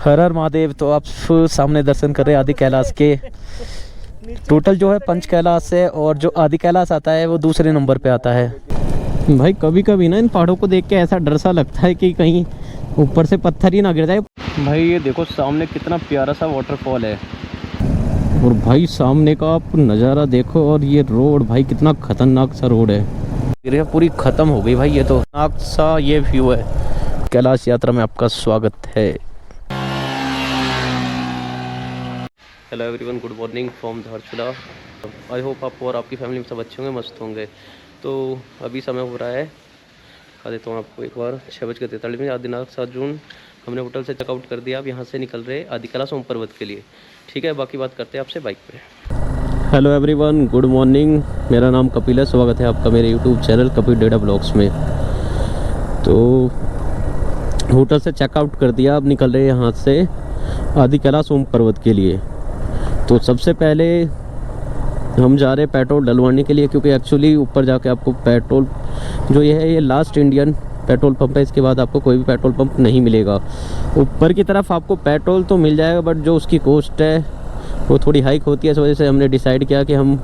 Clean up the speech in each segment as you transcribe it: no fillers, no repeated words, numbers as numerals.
हर हर महादेव। तो आप सामने दर्शन कर रहे हैं आदि कैलाश के। टोटल जो है पंच कैलाश है और जो आदि कैलाश आता है वो दूसरे नंबर पे आता है। भाई कभी कभी ना इन पहाड़ों को देख के ऐसा डर सा लगता है कि कहीं ऊपर से पत्थर ही ना गिर जाए। भाई ये देखो सामने कितना प्यारा सा वाटरफॉल है और भाई सामने का आप नज़ारा देखो। और ये रोड भाई कितना खतरनाक सा रोड है। एरिया पूरी खत्म हो गई भाई। ये तो खतरनाक सा ये व्यू है। कैलाश यात्रा में आपका स्वागत है। Hello everyone, good morning from Dharchula. I hope आप और आपकी फैमिली में सब अच्छे होंगे, मस्त होंगे। तो अभी समय हो रहा है, बता देता हूँ आपको एक बार, 6:43 आदिनाथ 7 जून। हमने होटल से चेकआउट कर दिया। अब यहाँ से निकल रहे आदि कैलाश ओम पर्वत के लिए। ठीक है, बाकी बात करते हैं आपसे बाइक पे। Hello everyone, good morning. मेरा नाम कपिल है। स्वागत है आपका मेरे YouTube channel Kapil data blogs में। तो होटल से चेकआउट कर दिया। अब निकल रहे यहाँ से आदि कैलाश ओम पर्वत के लिए। तो सबसे पहले हम जा रहे हैं पेट्रोल डलवाने के लिए, क्योंकि एक्चुअली ऊपर जाके आपको पेट्रोल जो ये है, ये लास्ट इंडियन पेट्रोल पंप है। इसके बाद आपको कोई भी पेट्रोल पंप नहीं मिलेगा। ऊपर की तरफ आपको पेट्रोल तो मिल जाएगा, बट जो उसकी कॉस्ट है वो थोड़ी हाइक होती है। इस वजह से हमने डिसाइड किया कि हम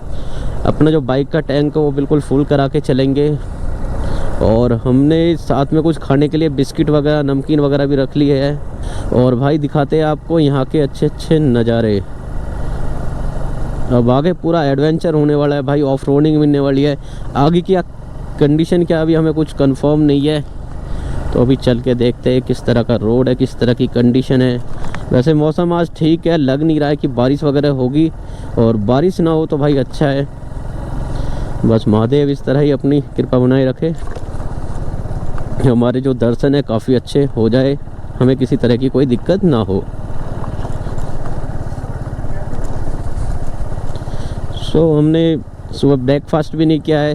अपना जो बाइक का टैंक है वो बिल्कुल फुल करा के चलेंगे। और हमने साथ में कुछ खाने के लिए बिस्किट वगैरह, नमकीन वगैरह भी रख लिए है। और भाई दिखाते हैं आपको यहाँ के अच्छे अच्छे नज़ारे। अब आगे पूरा एडवेंचर होने वाला है भाई, ऑफ रोडिंग मिलने वाली है। आगे की कंडीशन क्या अभी हमें कुछ कंफर्म नहीं है, तो अभी चल के देखते हैं किस तरह का रोड है, किस तरह की कंडीशन है। वैसे मौसम आज ठीक है, लग नहीं रहा है कि बारिश वगैरह होगी। और बारिश ना हो तो भाई अच्छा है। बस महादेव इस तरह ही अपनी कृपा बनाए रखे, हमारे जो दर्शन है काफ़ी अच्छे हो जाए, हमें किसी तरह की कोई दिक्कत ना हो। तो हमने सुबह ब्रेकफास्ट भी नहीं किया है।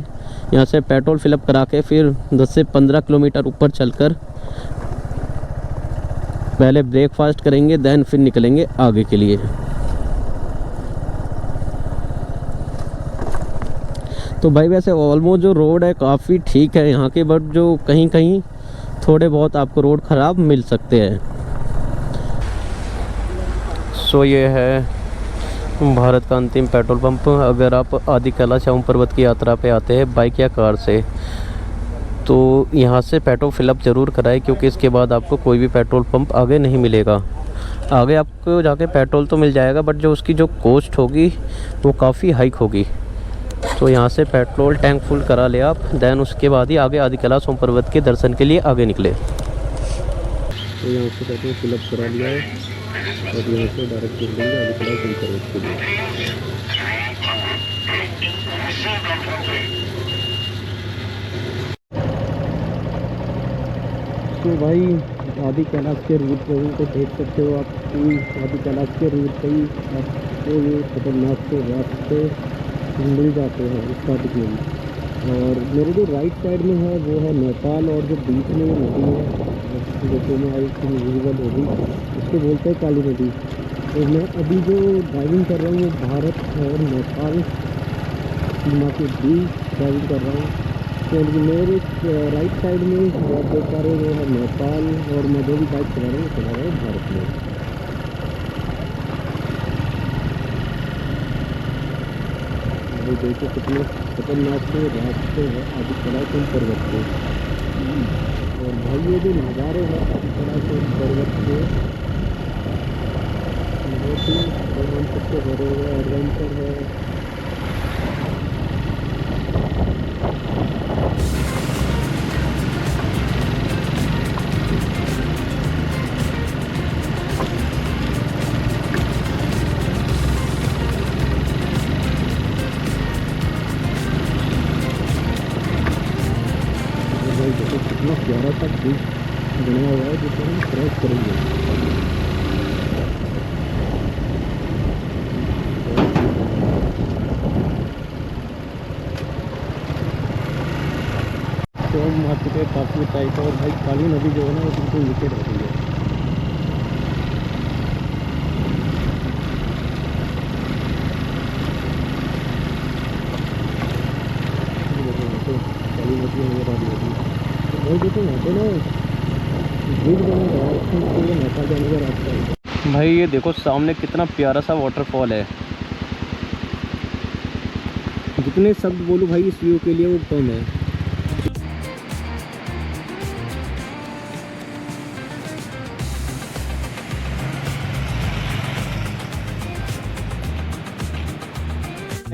यहाँ से पेट्रोल फिलअप करा के फिर 10 से 15 किलोमीटर ऊपर चलकर पहले ब्रेकफास्ट करेंगे, देन फिर निकलेंगे आगे के लिए। तो भाई वैसे ऑलमोस्ट जो रोड है काफ़ी ठीक है यहाँ के, बट जो कहीं कहीं थोड़े बहुत आपको रोड ख़राब मिल सकते हैं। सो ये है भारत का अंतिम पेट्रोल पंप। अगर आप आदि कैलाश ओम पर्वत की यात्रा पे आते हैं बाइक या कार से, तो यहाँ से पेट्रोल फिलअप ज़रूर कराएं, क्योंकि इसके बाद आपको कोई भी पेट्रोल पंप आगे नहीं मिलेगा। आगे आपको जाके पेट्रोल तो मिल जाएगा, बट जो उसकी जो कॉस्ट होगी वो काफ़ी हाइक होगी। तो यहाँ से पेट्रोल टैंक फुल करा ले आप, देन उसके बाद ही आगे आदि कैलाश ओम पर्वत के दर्शन के लिए आगे निकले। तो यहाँ से पेट्रोल फिलअप करा लिया है और यहाँ से डायरेक्ट चल देंगे आदि कैलाश ओम पर्वत के लिए। तो भाई आदि कैलाश के रूट पे तो देख सकते हो आप, आदि कैलाश के रूट पे ही आपको ये खतरनाक से रास्ते मिल जाते हैं स्टार्टिंग में। और मेरे जो राइट साइड में है वो है नेपाल, और जो बीच में नदी है जैसे में आई विजिबल होगी, उसको बोलते हैं काली नदी। तो मैं अभी जो ड्राइविंग कर रहा हूँ वो भारत और नेपाल सीमा के बीच ड्राइविंग कर रहा हूँ। तो मेरे राइट साइड में आप देख पा रहे हो वो है नेपाल, और मैं जो भी बाइक चला रहा हूँ चला रहा हूँ भारत में। देखो कितने खतरनाक से रास्ते हैं आदि कैलाश ओम पर्वत के। और भाई ये जो नज़ारे हैं आदि कैलाश ओम पर्वत के, बहुत ही रोमांचक से भरे हुए एडवेंचर है। कितना प्यारा सा ब्रिज बना हुआ है जिसे हम क्रॉस करेंगे। तो हम आ चुके हैं काफ़ी ऊंचाई पर, और भाई काली नदी जो है ना वो बिल्कुल नीचे रह गई है। काली नदी नजर आ रही है। भाई देखो यहाँ पे ना ब्रिज बना हुआ है, नेपाल जाने का रास्ता है। भाई ये देखो सामने कितना प्यारा सा वाटरफॉल है। जितने शब्द बोलूँ भाई इस व्यू के लिए वो कम है।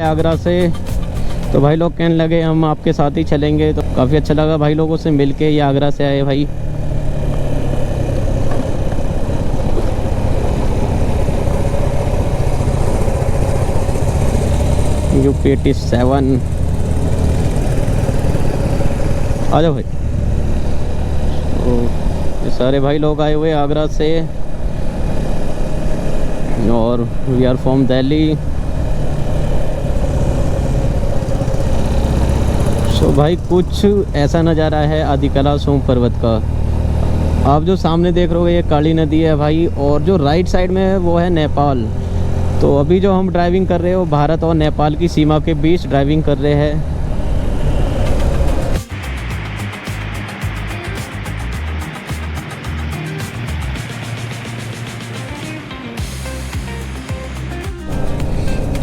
आगरा से तो भाई लोग कहने लगे हम आपके साथ ही चलेंगे, तो काफ़ी अच्छा लगा भाई लोगों से मिल के। ये आगरा से आए भाई। UP 87 आ जाओ भाई। तो ये सारे भाई लोग आए हुए आगरा से और वी आर फ्रॉम दिल्ली। तो भाई कुछ ऐसा नज़ारा है आदिकला सोम पर्वत का। आप जो सामने देख रहे हो ये काली नदी है भाई, और जो राइट साइड में है वो है नेपाल। तो अभी जो हम ड्राइविंग कर रहे हो भारत और नेपाल की सीमा के बीच ड्राइविंग कर रहे हैं।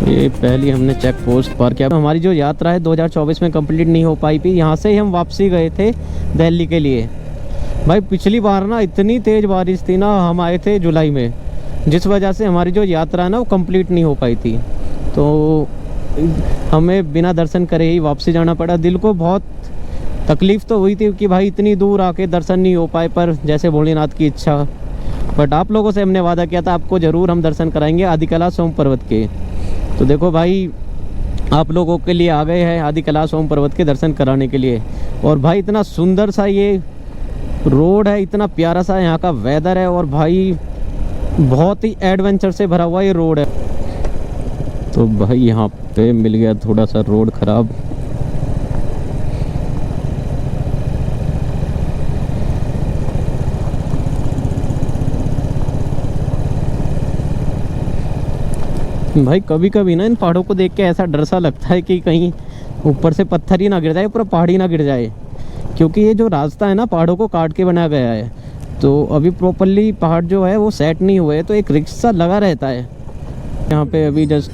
ये पहली हमने चेक पोस्ट पार किया। हमारी जो यात्रा है 2024 में कंप्लीट नहीं हो पाई थी। यहाँ से ही हम वापसी गए थे दिल्ली के लिए। भाई पिछली बार ना इतनी तेज़ बारिश थी ना, हम आए थे जुलाई में, जिस वजह से हमारी जो यात्रा है ना वो कंप्लीट नहीं हो पाई थी। तो हमें बिना दर्शन करे ही वापसी जाना पड़ा। दिल को बहुत तकलीफ़ तो हुई थी कि भाई इतनी दूर आके दर्शन नहीं हो पाए, पर जैसे भोलेनाथ की इच्छा। बट आप लोगों से हमने वादा किया था आपको ज़रूर हम दर्शन कराएंगे आदिकला सोम पर्वत के। तो देखो भाई आप लोगों के लिए आ गए हैं आदिकला सोम पर्वत के दर्शन कराने के लिए। और भाई इतना सुंदर सा ये रोड है, इतना प्यारा सा यहाँ का वेदर है, और भाई बहुत ही एडवेंचर से भरा हुआ ये रोड है। तो भाई यहाँ पे मिल गया थोड़ा सा रोड ख़राब। भाई कभी कभी ना इन पहाड़ों को देख के ऐसा डर सा लगता है कि कहीं ऊपर से पत्थर ही ना गिर जाए, पूरा पहाड़ ही ना गिर जाए। क्योंकि ये जो रास्ता है ना पहाड़ों को काट के बनाया गया है, तो अभी प्रॉपरली पहाड़ जो है वो सेट नहीं हुए, तो एक रिक्शा लगा रहता है। यहाँ पे अभी जस्ट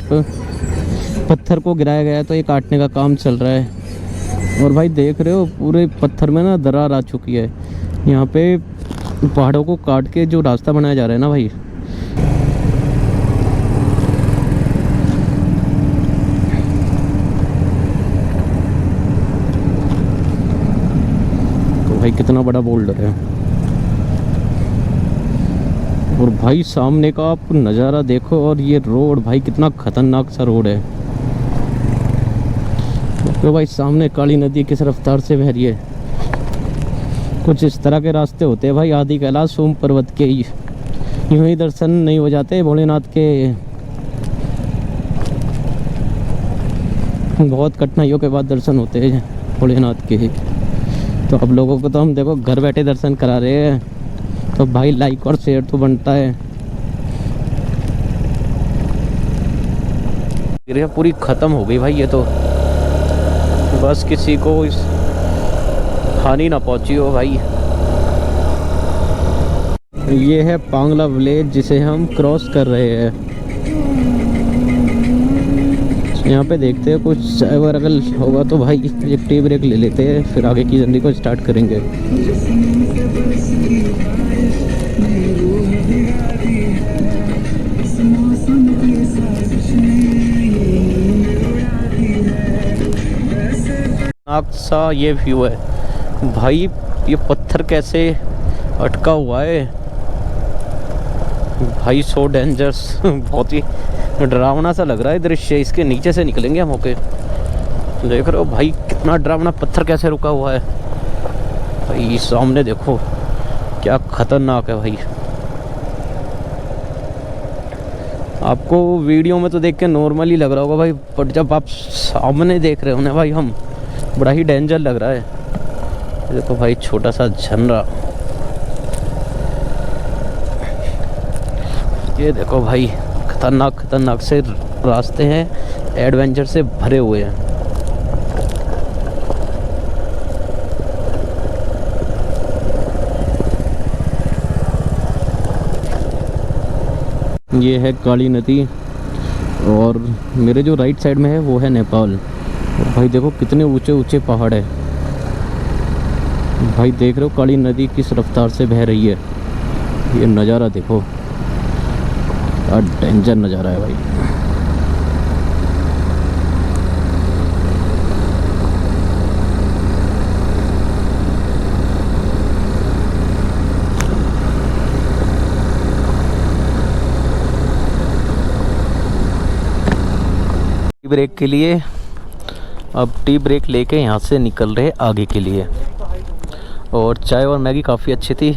पत्थर को गिराया गया है, तो ये काटने का काम चल रहा है। और भाई देख रहे हो पूरे पत्थर में ना दरार आ चुकी है। यहाँ पे पहाड़ों को काट के जो रास्ता बनाया जा रहा है ना भाई। भाई कितना बड़ा बोल्डर है। और भाई सामने का आप नज़ारा देखो, और ये रोड भाई कितना खतरनाक सा रोड है। तो भाई सामने काली नदी किस रफ्तार से बह रही है। कुछ इस तरह के रास्ते होते हैं भाई आदिकला सोम पर्वत के। यूं ही दर्शन नहीं हो जाते भोलेनाथ के। बहुत कठिनाइयों के बाद दर्शन होते हैं भोलेनाथ के। तो आप लोगों को तो हम देखो घर बैठे दर्शन करा रहे हैं, तो भाई लाइक और शेयर तो बनता है। पूरी ख़त्म हो गई भाई ये तो, बस किसी को इस हानि ना पहुंची हो भाई। ये है पांगला विलेज जिसे हम क्रॉस कर रहे हैं। यहाँ पे देखते हैं कुछ अगर होगा तो भाई एक टी ब्रेक ले लेते हैं, फिर आगे की जर्नी को स्टार्ट करेंगे। सा ये व्यू है भाई। ये पत्थर कैसे अटका हुआ है भाई, सो डेंजरस। बहुत ही डरावना सा लग रहा है दृश्य। इसके नीचे से निकलेंगे हम होके। देख रहे हो भाई कितना डरावना पत्थर कैसे रुका हुआ है भाई। सामने देखो क्या खतरनाक है भाई। आपको वीडियो में तो देख के नॉर्मली लग रहा होगा भाई, बट जब आप सामने देख रहे हो ना भाई हम, बड़ा ही डेंजर लग रहा है। देखो भाई छोटा सा झरना, ये देखो भाई खतरनाक खतरनाक से रास्ते हैं, एडवेंचर से भरे हुए हैं। ये है काली नदी और मेरे जो राइट साइड में है वो है नेपाल। और भाई देखो कितने ऊंचे ऊंचे पहाड़ है। भाई देख रहे हो काली नदी किस रफ्तार से बह रही है। ये नज़ारा देखो, क्या डेंजर नज़ारा है भाई। टी ब्रेक के लिए अब टी ब्रेक लेके यहाँ से निकल रहे आगे के लिए। और चाय और मैगी काफ़ी अच्छी थी।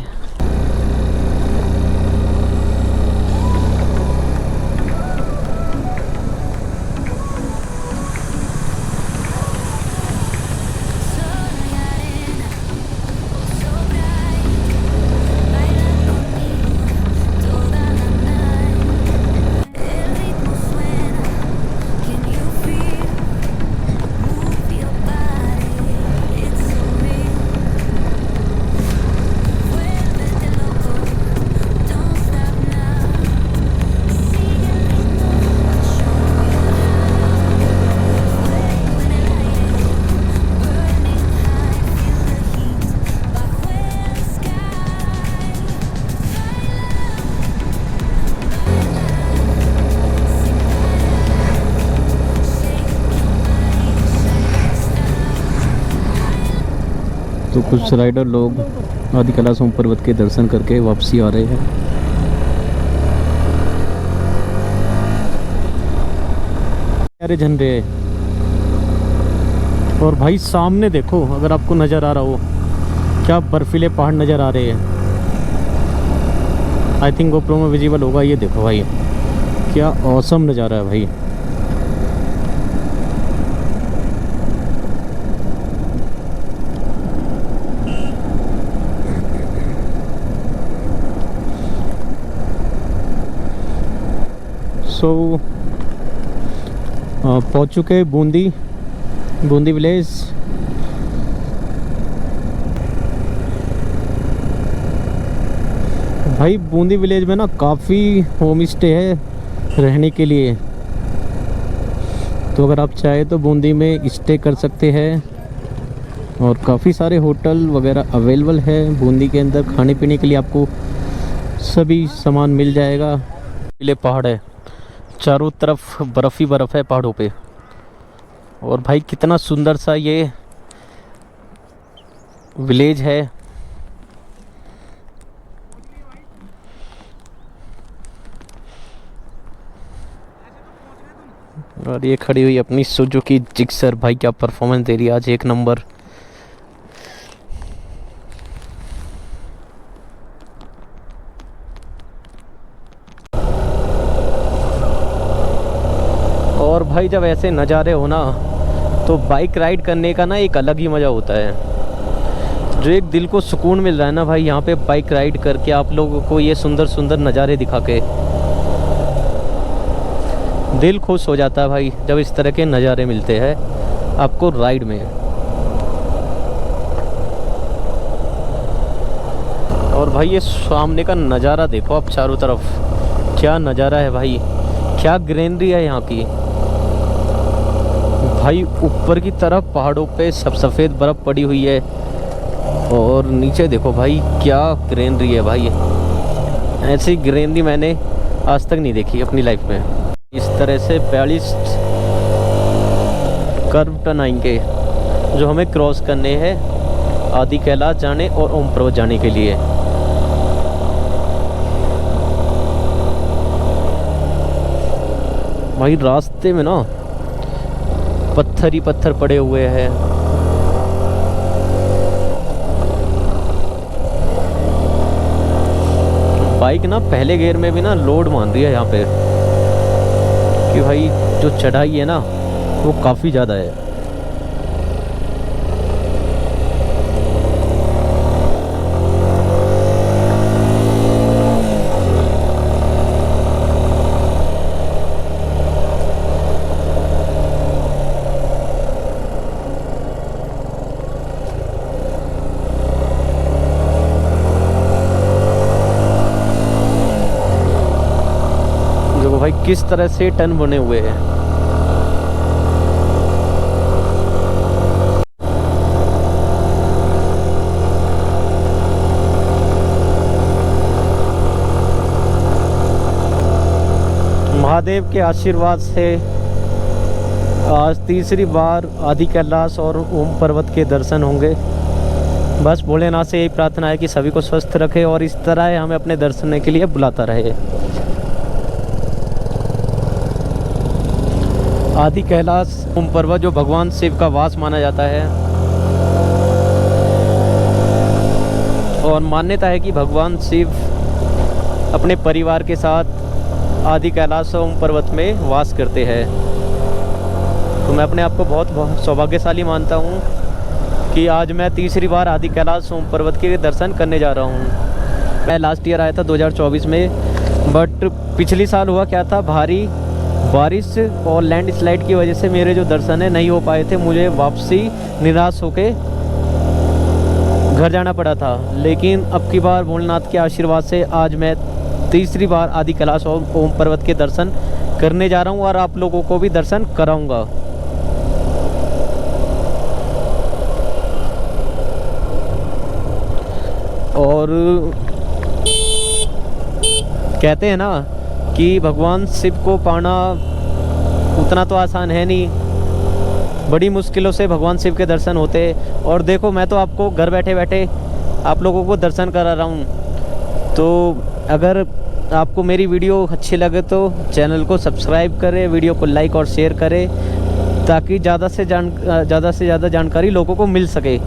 तो कुछ राइडर लोग आदि कैलाश ओम पर्वत के दर्शन करके वापसी आ रहे हैं। प्यारे झंडे। और भाई सामने देखो, अगर आपको नज़र आ रहा हो, क्या बर्फीले पहाड़ नज़र आ रहे हैं। आई थिंक गोप्रो में विजिबल होगा। ये देखो भाई, क्या ऑसम नज़ारा है भाई। सो पहुंच चुके बूंदी विलेज। भाई बूंदी विलेज में ना काफ़ी होम स्टे है रहने के लिए। तो अगर आप चाहे तो बूंदी में स्टे कर सकते हैं और काफ़ी सारे होटल वगैरह अवेलेबल है बूंदी के अंदर। खाने पीने के लिए आपको सभी सामान मिल जाएगा। पीले पहाड़ है, चारों तरफ बर्फ़ ही बर्फ़ है पहाड़ों पे। और भाई कितना सुंदर सा ये विलेज है। और ये खड़ी हुई अपनी सुजुकी जिक्सर। भाई क्या परफॉर्मेंस दे रही है आज, एक नंबर। और भाई जब ऐसे नज़ारे हो ना तो बाइक राइड करने का ना एक अलग ही मज़ा होता है। जो एक दिल को सुकून मिल रहा है ना भाई यहाँ पे बाइक राइड करके, आप लोगों को ये सुंदर सुंदर नज़ारे दिखा के दिल खुश हो जाता है भाई जब इस तरह के नज़ारे मिलते हैं आपको राइड में। और भाई ये सामने का नज़ारा देखो आप चारों तरफ, क्या नज़ारा है भाई, क्या ग्रीनरी है यहाँ की। भाई ऊपर की तरफ पहाड़ों पे सब सफ़ेद बर्फ़ पड़ी हुई है और नीचे देखो भाई क्या ग्रीनरी है भाई। ऐसी ग्रीनरी मैंने आज तक नहीं देखी अपनी लाइफ में। इस तरह से 42 कर्व टर्न आएंगे जो हमें क्रॉस करने हैं आदि कैलाश जाने और ओम पर्वत जाने के लिए। भाई रास्ते में ना पत्थर ही पत्थर पड़े हुए हैं। बाइक ना पहले गियर में भी ना लोड मान रही है यहाँ पे कि भाई जो चढ़ाई है ना वो काफ़ी ज़्यादा है। भाई किस तरह से टर्न बने हुए हैं। महादेव के आशीर्वाद से आज तीसरी बार आदि कैलाश और ओम पर्वत के दर्शन होंगे। बस भोलेनाथ से यही प्रार्थना है कि सभी को स्वस्थ रखे और इस तरह हमें अपने दर्शन के लिए बुलाता रहे। आदि कैलाश ओम पर्वत जो भगवान शिव का वास माना जाता है और मान्यता है कि भगवान शिव अपने परिवार के साथ आदि कैलाश ओम पर्वत में वास करते हैं। तो मैं अपने आप को बहुत सौभाग्यशाली मानता हूँ कि आज मैं तीसरी बार आदि कैलाश ओम पर्वत के दर्शन करने जा रहा हूँ। मैं लास्ट ईयर आया था 2024 में, बट पिछली साल हुआ क्या था, भारी बारिश और लैंड स्लाइड की वजह से मेरे जो दर्शन है नहीं हो पाए थे। मुझे वापसी निराश होके घर जाना पड़ा था। लेकिन अब की बार भोलेनाथ के आशीर्वाद से आज मैं तीसरी बार आदि कैलाश और ओम पर्वत के दर्शन करने जा रहा हूँ और आप लोगों को भी दर्शन कराऊंगा। और कहते हैं ना कि भगवान शिव को पाना उतना तो आसान है नहीं, बड़ी मुश्किलों से भगवान शिव के दर्शन होते हैं। और देखो मैं तो आपको घर बैठे बैठे आप लोगों को दर्शन करा रहा हूँ। तो अगर आपको मेरी वीडियो अच्छी लगे तो चैनल को सब्सक्राइब करें, वीडियो को लाइक और शेयर करें ताकि ज़्यादा से ज़्यादा जानकारी लोगों को मिल सके।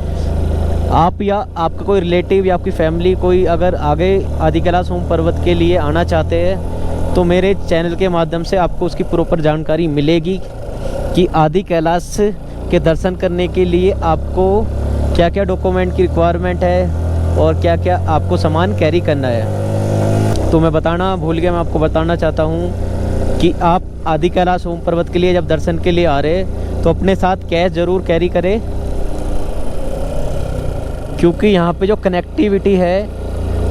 आप या आपका कोई रिलेटिव या आपकी फैमिली कोई अगर आगे आदि कैलाश ओम पर्वत के लिए आना चाहते हैं तो मेरे चैनल के माध्यम से आपको उसकी प्रॉपर जानकारी मिलेगी कि आदि कैलाश के दर्शन करने के लिए आपको क्या क्या डॉक्यूमेंट की रिक्वायरमेंट है और क्या क्या आपको सामान कैरी करना है। तो मैं बताना भूल गया, मैं आपको बताना चाहता हूँ कि आप आदि कैलाश ओम पर्वत के लिए जब दर्शन के लिए आ रहे हैं तो अपने साथ कैश ज़रूर कैरी करें, क्योंकि यहाँ पे जो कनेक्टिविटी है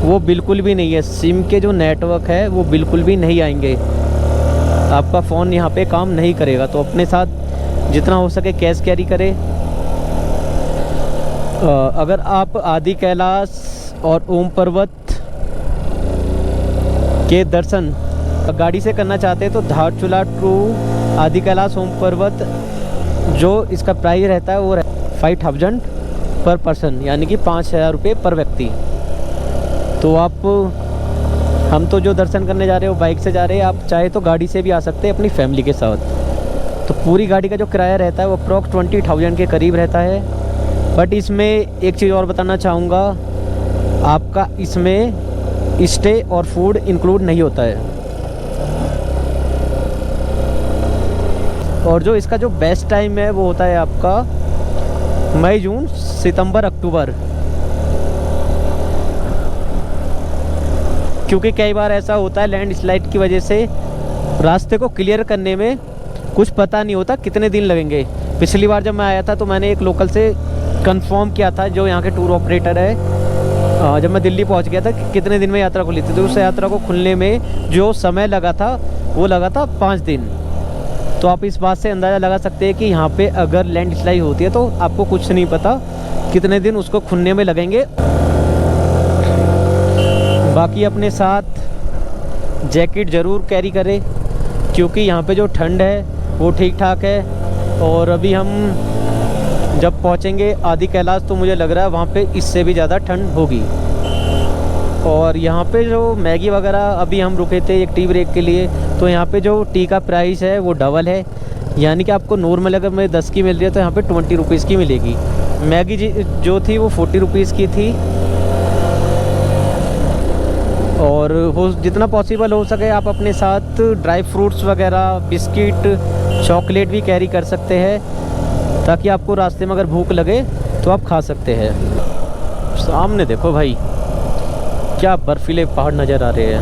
वो बिल्कुल भी नहीं है। सिम के जो नेटवर्क है वो बिल्कुल भी नहीं आएंगे, आपका फ़ोन यहाँ पे काम नहीं करेगा। तो अपने साथ जितना हो सके कैश कैरी करें। अगर आप आदि कैलाश और ओम पर्वत के दर्शन गाड़ी से करना चाहते हैं तो धारचूला टू आदि कैलाश ओम पर्वत जो इसका प्राइस रहता है वो 5000 पर पर्सन, यानी कि 5000 रुपये पर व्यक्ति। तो आप हम तो जो दर्शन करने जा रहे हो बाइक से जा रहे हैं, आप चाहे तो गाड़ी से भी आ सकते हैं अपनी फैमिली के साथ। तो पूरी गाड़ी का जो किराया रहता है वो अप्रॉक्स 20,000 के करीब रहता है। बट इसमें एक चीज़ और बताना चाहूँगा, आपका इसमें स्टे और फूड इंक्लूड नहीं होता है। और जो इसका जो बेस्ट टाइम है वो होता है आपका मई, जून, सितंबर, अक्टूबर, क्योंकि कई बार ऐसा होता है लैंड स्लाइड की वजह से रास्ते को क्लियर करने में कुछ पता नहीं होता कितने दिन लगेंगे। पिछली बार जब मैं आया था तो मैंने एक लोकल से कंफर्म किया था, जो यहाँ के टूर ऑपरेटर है, जब मैं दिल्ली पहुँच गया था कि कितने दिन में यात्रा खुली थी। तो उस यात्रा को खुलने में जो समय लगा था वो लगा था 5 दिन। तो आप इस बात से अंदाज़ा लगा सकते हैं कि यहाँ पे अगर लैंड स्लाइड होती है तो आपको कुछ नहीं पता कितने दिन उसको खुलने में लगेंगे। बाकी अपने साथ जैकेट ज़रूर कैरी करें, क्योंकि यहाँ पे जो ठंड है वो ठीक ठाक है। और अभी हम जब पहुँचेंगे आदि कैलाश तो मुझे लग रहा है वहाँ पे इससे भी ज़्यादा ठंड होगी। और यहाँ पे जो मैगी वगैरह, अभी हम रुके थे एक टी ब्रेक के लिए, तो यहाँ पे जो टी का प्राइस है वो डबल है, यानी कि आपको नॉर्मल अगर मैं 10 की मिल रही है तो यहाँ पे 20 रुपीज़ की मिलेगी। मैगी जो थी वो 40 रुपीज़ की थी। और हो जितना पॉसिबल हो सके आप अपने साथ ड्राई फ्रूट्स वगैरह, बिस्किट, चॉकलेट भी कैरी कर सकते हैं, ताकि आपको रास्ते में अगर भूख लगे तो आप खा सकते हैं। सामने देखो भाई क्या बर्फीले पहाड़ नज़र आ रहे हैं,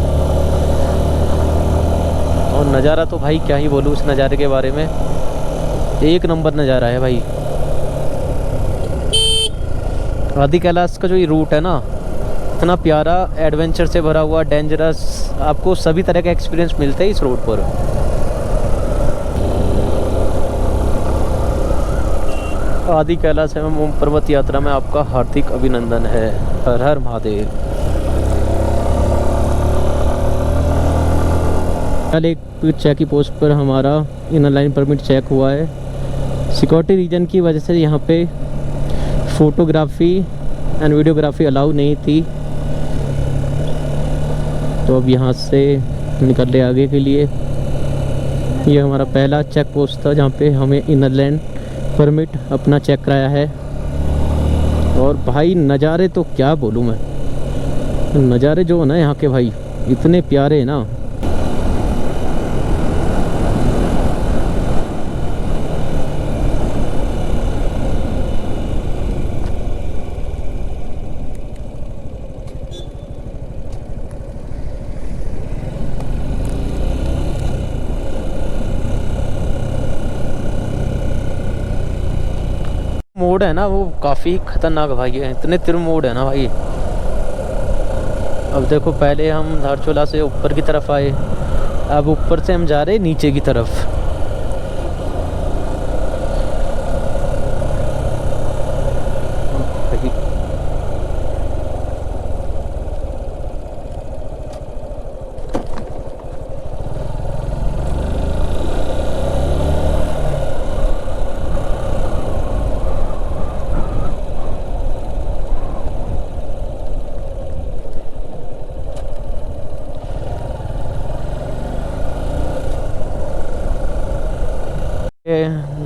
और नज़ारा तो भाई क्या ही बोलूँ उस नज़ारे के बारे में, एक नंबर नज़ारा है भाई। आदि कैलाश का जो ये रूट है ना इतना प्यारा, एडवेंचर से भरा हुआ, डेंजरस, आपको सभी तरह का एक्सपीरियंस मिलता है इस रोड पर। आदि कैलाश एवं ओम पर्वत यात्रा में आपका हार्दिक अभिनंदन है। हर हर महादेव। कल एक चेक पोस्ट पर हमारा इनर लाइन परमिट चेक हुआ है। सिक्योरिटी रीजन की वजह से यहाँ पे फोटोग्राफी एंड वीडियोग्राफी अलाउ नहीं थी, तो अब यहाँ से निकल रहे आगे के लिए। ये हमारा पहला चेक पोस्ट था जहाँ पे हमें इनर लाइन परमिट अपना चेक कराया है। और भाई नज़ारे तो क्या बोलूँ मैं, नज़ारे जो है ना यहाँ के भाई इतने प्यारे हैं ना। मोड़ है ना वो काफ़ी खतरनाक भाई है, इतने तिर मोड़ है ना भाई। अब देखो, पहले हम धारचूला से ऊपर की तरफ आए, अब ऊपर से हम जा रहे नीचे की तरफ।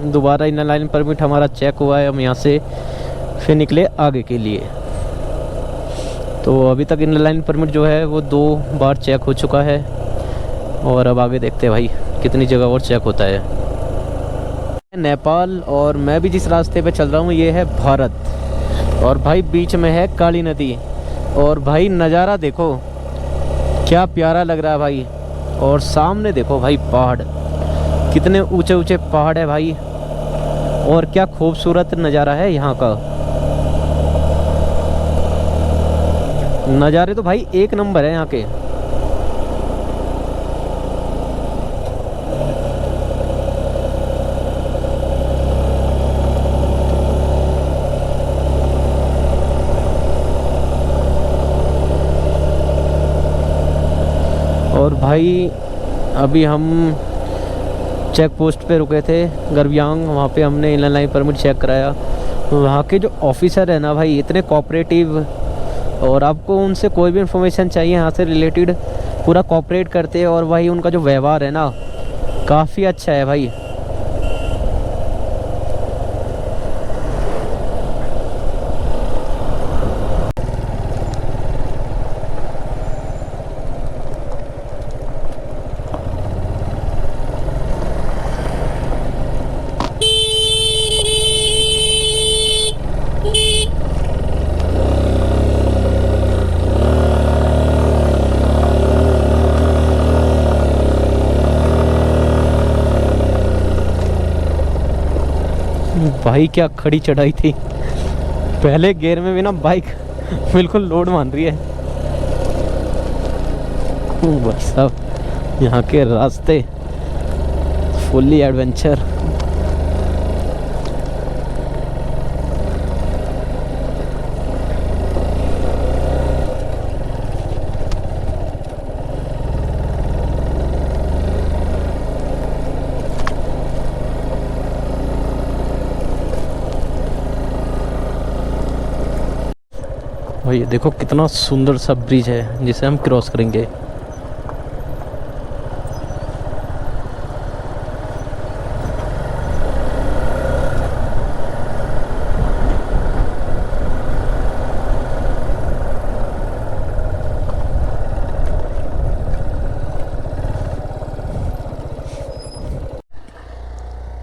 दोबारा इनर लाइन परमिट हमारा चेक हुआ है, हम यहाँ से फिर निकले आगे के लिए। तो अभी तक इनर लाइन परमिट जो है वो 2 बार चेक हो चुका है, और अब आगे देखते हैं भाई कितनी जगह और चेक होता है। नेपाल, और मैं भी जिस रास्ते पे चल रहा हूँ ये है भारत, और भाई बीच में है काली नदी। और भाई नज़ारा देखो क्या प्यारा लग रहा है भाई। और सामने देखो भाई पहाड़, कितने ऊंचे ऊंचे पहाड़ है भाई, और क्या खूबसूरत नज़ारा है यहाँ का। नज़ारे तो भाई एक नंबर है यहाँ के। और भाई अभी हम चेक पोस्ट पे रुके थे गर्बियांग, वहाँ पे हमने इनर लाइन परमिट चेक कराया। वहाँ के जो ऑफिसर है ना भाई इतने कोऑपरेटिव, और आपको उनसे कोई भी इंफॉर्मेशन चाहिए यहाँ से रिलेटेड पूरा कोऑपरेट करते हैं। और भाई उनका जो व्यवहार है ना काफ़ी अच्छा है भाई। भाई क्या खड़ी चढ़ाई थी, पहले गियर में भी ना बाइक बिल्कुल लोड मान रही है। बस अब यहाँ के रास्ते फुल्ली एडवेंचर। भाई ये देखो कितना सुंदर सा ब्रिज है जिसे हम क्रॉस करेंगे।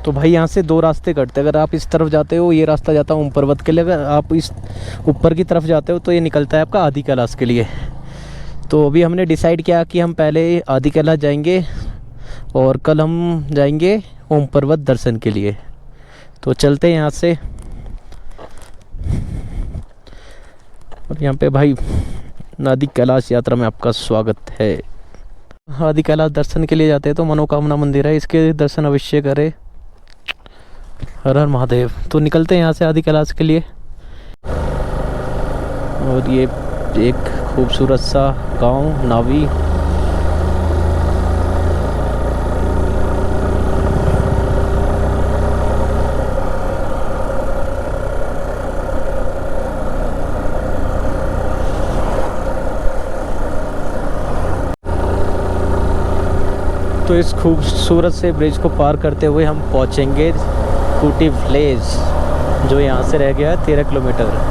तो भाई यहाँ से 2 रास्ते कटते हैं। अगर आप इस तरफ जाते हो ये रास्ता जाता है ओम पर्वत के लिए, अगर आप इस ऊपर की तरफ जाते हो तो ये निकलता है आपका आदि कैलाश के लिए। तो अभी हमने डिसाइड किया कि हम पहले आदि कैलाश जाएंगे और कल हम जाएंगे ओम पर्वत दर्शन के लिए। तो चलते हैं यहाँ से। और यहाँ पे भाई आदि कैलाश यात्रा में आपका स्वागत है। आदि कैलाश दर्शन के लिए जाते हैं तो मनोकामना मंदिर है, इसके दर्शन अवश्य करें। हर हर महादेव। तो निकलते हैं यहाँ से आदि कैलाश के लिए। और ये एक खूबसूरत सा गांव नावी। तो इस खूबसूरत से ब्रिज को पार करते हुए हम पहुंचेंगे कूटी विलेज, जो यहाँ से रह गया है 13 किलोमीटर।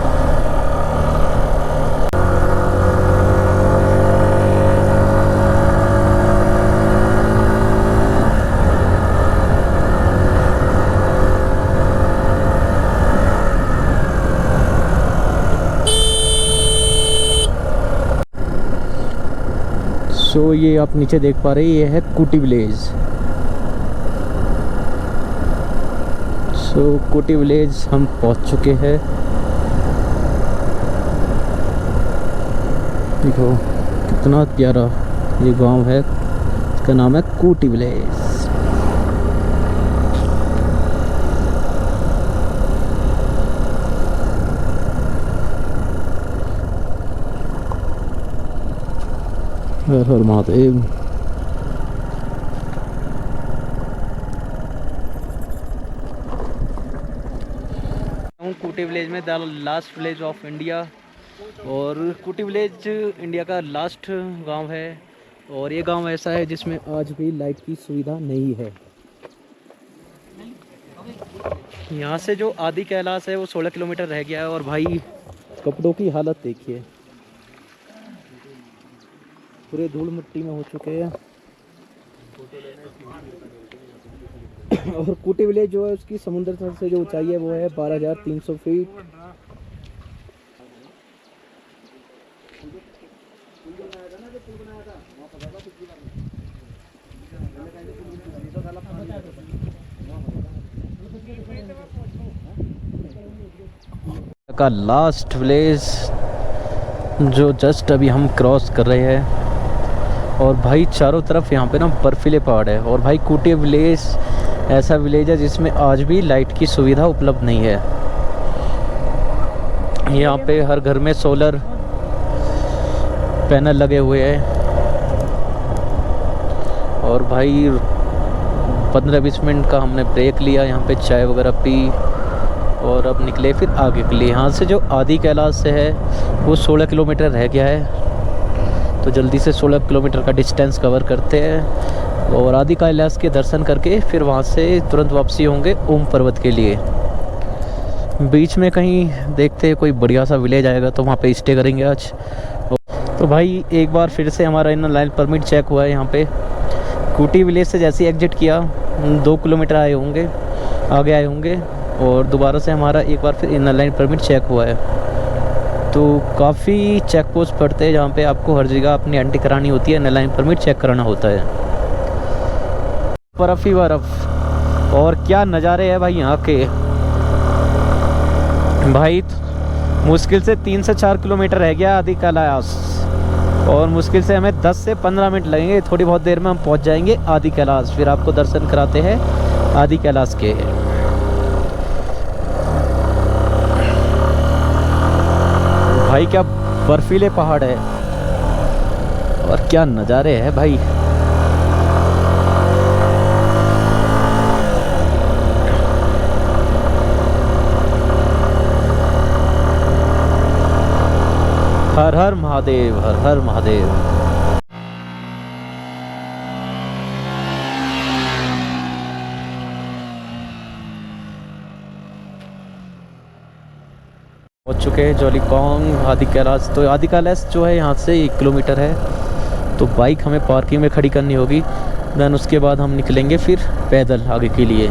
सो ये आप नीचे देख पा रहे हैं, ये है कूटी विलेज। सो कूटी विलेज हम पहुंच चुके हैं। देखो कितना प्यारा ये गांव है, इसका नाम है कूटी विलेज। हर हर महादेव। कूटी विलेज में the last village of India, और कूटी विलेज इंडिया का लास्ट गांव है। और ये गांव ऐसा है जिसमें आज भी लाइट की सुविधा नहीं है। यहाँ से जो आदि कैलाश है वो 16 किलोमीटर रह गया है। और भाई कपड़ों की हालत देखिए, पूरे धूल मिट्टी में हो चुके हैं। और कूटी विलेज जो है उसकी समुद्र तल से जो ऊंचाई है वो है 12,300 फीट। का लास्ट विलेज जो जस्ट अभी हम क्रॉस कर रहे हैं। और भाई चारों तरफ यहाँ पे ना बर्फीले पहाड़ है। और भाई कूटी विलेज ऐसा विलेज है जिसमें आज भी लाइट की सुविधा उपलब्ध नहीं है। यहाँ पे हर घर में सोलर पैनल लगे हुए हैं। और भाई 15-20 मिनट का हमने ब्रेक लिया, यहाँ पे चाय वगैरह पी और अब निकले फिर आगे के लिए। यहाँ से जो आदि कैलाश से है वो 16 किलोमीटर रह गया है। तो जल्दी से 16 किलोमीटर का डिस्टेंस कवर करते हैं और आदि कैलाश के दर्शन करके फिर वहाँ से तुरंत वापसी होंगे ओम पर्वत के लिए। बीच में कहीं देखते हैं कोई बढ़िया सा विलेज आएगा तो वहाँ पे स्टे करेंगे आज। तो भाई एक बार फिर से हमारा इनर लाइन परमिट चेक हुआ है। यहाँ पे कूटी विलेज से जैसे एग्जिट किया 2 किलोमीटर आए होंगे, आगे आए होंगे, और दोबारा से हमारा एक बार फिर इनर लाइन परमिट चेक हुआ है। तो काफ़ी चेक पोस्ट पड़ते हैं जहाँ पे आपको हर जगह अपनी एंट्री करानी होती है, इनर लाइन परमिट चेक कराना होता है। बर्फ़ ही बर्फ़। और क्या नज़ारे हैं भाई यहाँ के। भाई मुश्किल से 3 से 4 किलोमीटर रह गया आदि कैलाश, और मुश्किल से हमें 10 से 15 मिनट लगेंगे। थोड़ी बहुत देर में हम पहुँच जाएंगे आदि कैलाश। फिर आपको दर्शन कराते हैं आदि कैलाश के। भाई क्या बर्फीले पहाड़ है और क्या नज़ारे हैं भाई। हर हर महादेव, हर हर महादेव। पहुंच चुके हैं जॉलीकॉन्ग आदि कैलाश। तो आदि कैलाश जो है यहाँ से 1 किलोमीटर है। तो बाइक हमें पार्किंग में खड़ी करनी होगी, देन उसके बाद हम निकलेंगे फिर पैदल आगे के लिए।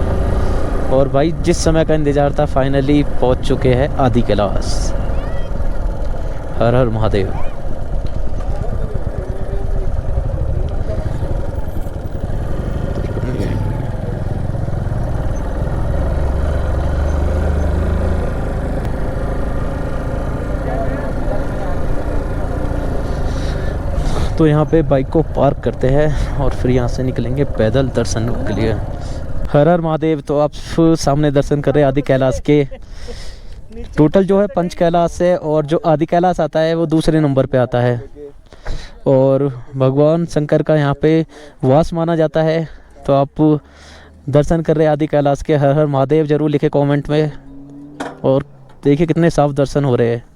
और भाई जिस समय का इंतज़ार था फाइनली पहुँच चुके हैं आदि कैलाश। हर हर महादेव। तो यहाँ पे बाइक को पार्क करते हैं और फिर यहाँ से निकलेंगे पैदल दर्शन के लिए। हर हर महादेव। तो आप सामने दर्शन कर रहे हैं आदि कैलाश के। टोटल जो है पंच कैलाश है और जो आदि कैलाश आता है वो दूसरे नंबर पे आता है और भगवान शंकर का यहाँ पे वास माना जाता है। तो आप दर्शन कर रहे हैं आदि कैलाश के। हर हर महादेव जरूर लिखे कमेंट में और देखिए कितने साफ दर्शन हो रहे हैं।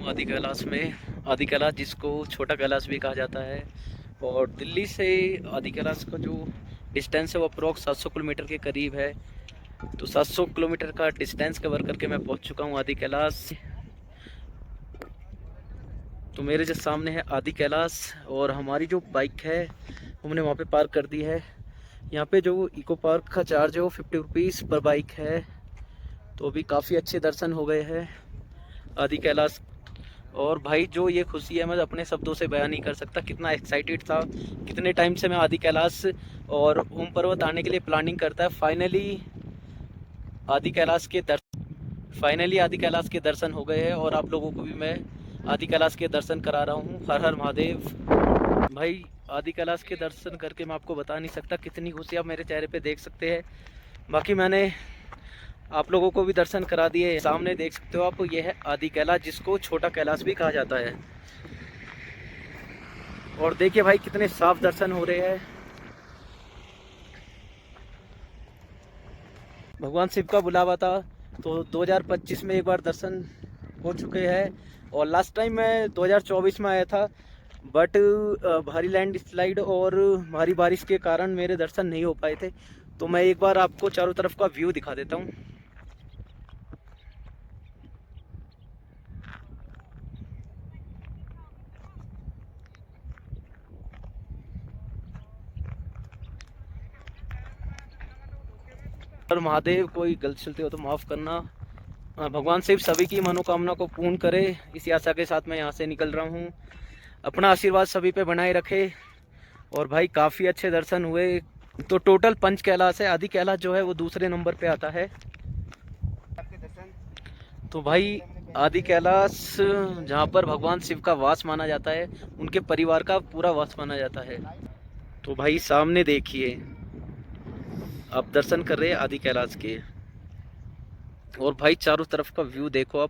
आदि कैलाश में, आदि कैलाश जिसको छोटा कैलाश भी कहा जाता है और दिल्ली से आदि कैलाश का जो डिस्टेंस है वो अप्रोक्स 700 किलोमीटर के करीब है। तो 700 किलोमीटर का डिस्टेंस कवर करके मैं पहुंच चुका हूं आदि कैलाश। तो मेरे जो सामने है आदि कैलाश और हमारी जो बाइक है हमने वहां पे पार्क कर दी है। यहाँ पे जो इको पार्क का चार्ज है वो 50 रुपीज़ पर बाइक है। तो अभी काफ़ी अच्छे दर्शन हो गए हैं आदि कैलाश। और भाई जो ये खुशी है मैं अपने शब्दों से बयान नहीं कर सकता। कितना एक्साइटेड था, कितने टाइम से मैं आदि कैलाश और ओम पर्वत आने के लिए प्लानिंग करता है। फाइनली आदि कैलाश के दर्शन हो गए हैं और आप लोगों को भी मैं आदि कैलाश के दर्शन करा रहा हूँ। हर हर महादेव। भाई आदि कैलाश के दर्शन करके मैं आपको बता नहीं सकता कितनी खुशी आप मेरे चेहरे पे देख सकते हैं। बाकी मैंने आप लोगों को भी दर्शन करा दिए। सामने देख सकते हो आप, ये है आदि कैलाश जिसको छोटा कैलाश भी कहा जाता है। और देखिए भाई कितने साफ दर्शन हो रहे हैं। भगवान शिव का बुलावा था तो 2025 में एक बार दर्शन हो चुके हैं और लास्ट टाइम मैं 2024 में आया था बट भारी लैंड स्लाइड और भारी बारिश के कारण मेरे दर्शन नहीं हो पाए थे। तो मैं एक बार आपको चारों तरफ का व्यू दिखा देता हूँ। और महादेव कोई गलती चलती हो तो माफ़ करना। भगवान शिव सभी की मनोकामना को पूर्ण करे, इसी आशा के साथ मैं यहाँ से निकल रहा हूँ। अपना आशीर्वाद सभी पे बनाए रखे। और भाई काफ़ी अच्छे दर्शन हुए। तो टोटल पंच कैलाश है, आदि कैलाश जो है वो दूसरे नंबर पे आता है। तो भाई आदि कैलाश जहाँ पर भगवान शिव का वास माना जाता है उनके परिवार का पूरा वास माना जाता है। तो भाई सामने देखिए आप दर्शन कर रहे हैं आदि कैलाश के। और भाई चारों तरफ का व्यू देखो आप,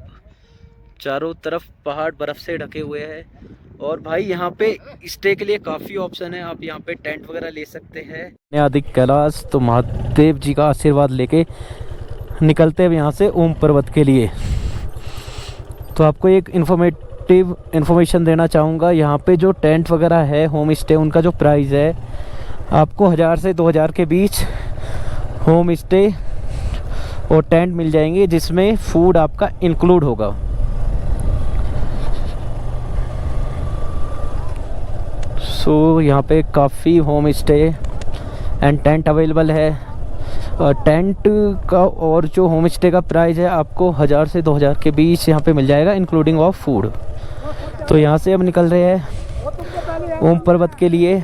चारों तरफ पहाड़ बर्फ से ढके हुए हैं। और भाई यहाँ पे स्टे के लिए काफ़ी ऑप्शन है, आप यहाँ पे टेंट वगैरह ले सकते हैं। आदि कैलाश तो महादेव जी का आशीर्वाद लेके निकलते हैं यहाँ से ओम पर्वत के लिए। तो आपको एक इन्फॉर्मेशन देना चाहूँगा। यहाँ पे जो टेंट वगैरह है, होम स्टे, उनका जो प्राइस है आपको 1000 से 2000 के बीच होम स्टे और टेंट मिल जाएंगे जिसमें फूड आपका इंक्लूड होगा। सो यहाँ पे काफ़ी home stay and tent available है। टेंट का और जो होम स्टे का प्राइस है आपको 1000 से 2000 के बीच यहाँ पे मिल जाएगा इंक्लूडिंग ऑफ फूड। तो यहाँ से अब निकल रहे हैं ओम पर्वत के लिए।